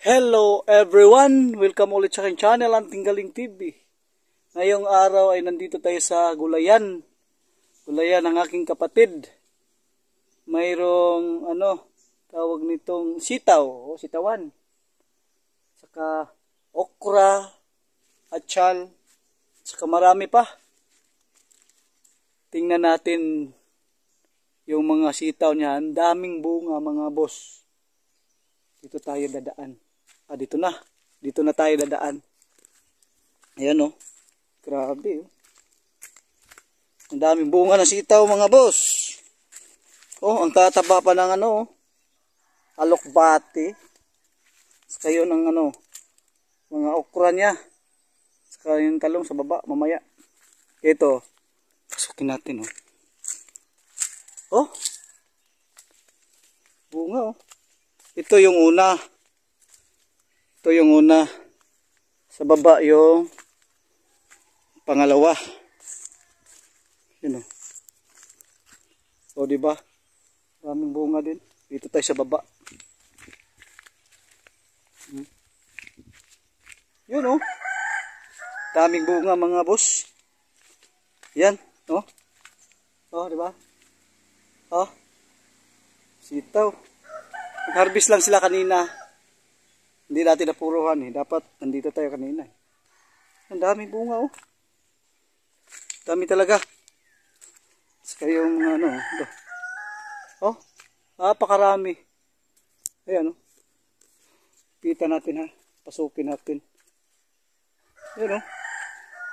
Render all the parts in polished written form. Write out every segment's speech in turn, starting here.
Hello everyone! Welcome ulit sa aking channel, ang Tinggaling TV. Ngayong araw ay nandito tayo sa gulayan. Gulayan ng aking kapatid. Mayroong tawag nitong sitaw o sitawan. Saka okra, atsyal, saka marami pa. Tingnan natin yung mga sitaw niya. Ang daming bunga mga boss. Dito tayo dadaan. Dito na tayo dadaan. Ayan oh. Grabe oh. Ang daming bunga ng sitaw mga boss. Oh, ang tataba pa ng alokbati. Saka yun ang mga okra niya. Saka yung talong sa baba mamaya. Ito. Pasukin natin oh. Oh. Bunga oh. Ito yung una. Ito yung una. Sa baba yung pangalawa. Yun o. O diba? Maraming bunga din. Dito tayo sa baba. Yun o. Daming bunga mga boss. Yan. O. O diba? O. Sitaw. Nag-harvest lang sila kanina. Hindi natin napuruhan eh. Dapat nandito tayo kanina eh. Ang daming bunga oh. Dami talaga. Saka yung ito. Oh, napakarami. Ayan oh. Pita natin ha. Pasukin natin. Ayan oh.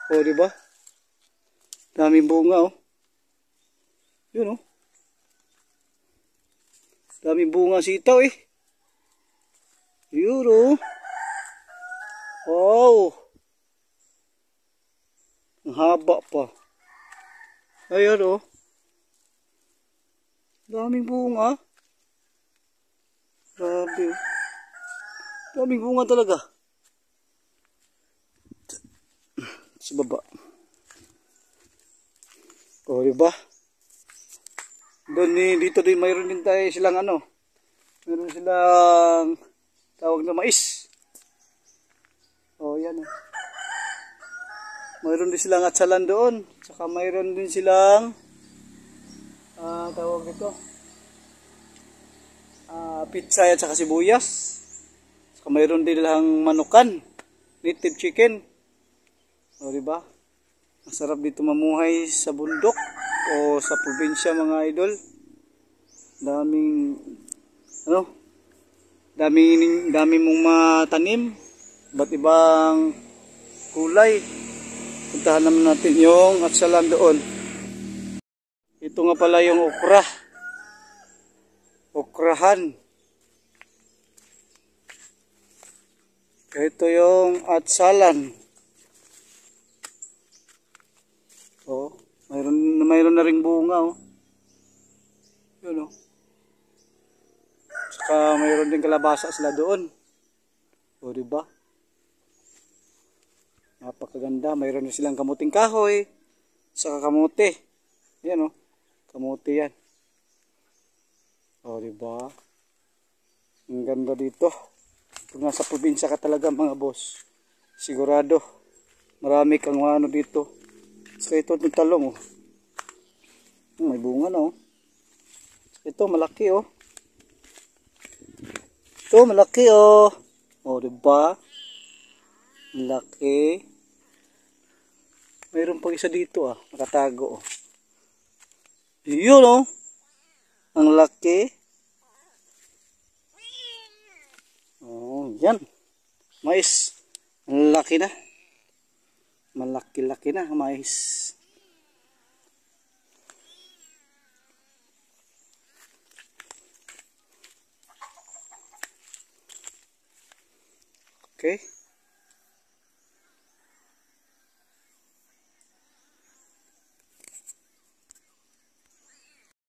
Oh diba? Daming bunga oh. Yun oh. Daming bunga sitaw eh. Yun oh. Wow. Ang haba pa. Ayan oh. Daming bunga. Grabe oh. Daming bunga talaga. Sa baba. O diba? Dito din mayroon din tayo silang mayroon silang tawag na mais. O yan o. Mayroon din silang atsalan doon. Saka mayroon din silang tawag ito pitsay at saka sibuyas. Saka mayroon din lang manukan, native chicken. O diba? Masarap dito mamuhay sa bundok o sa probinsya mga idol. Daming dami mong matanim, iba't ibang kulay. Puntahan naman natin yung atsalan doon. Ito nga pala yung okra. Okrahan. Ito yung atsalan. Oh, mayroon na ring bunga oh. Yun oh. Saka mayroon din kalabasa sila doon. O diba? Napakaganda. Mayroon din silang kamuting kahoy. Saka kamote. Yan o. Kamote yan. O diba? Ang ganda dito. Ito nga sa probinsya ka talaga mga boss. Sigurado. Marami kang dito. Saka ito yung talong oh. May bunga na oh. Ito malaki oh. Ito malaki oh. O diba? Malaki. Mayroon pang isa dito ah. Nakatago oh. Yun oh. Ang laki. Oh yan. Mais. Ang laki na. Malaki-laki na mais. Okay.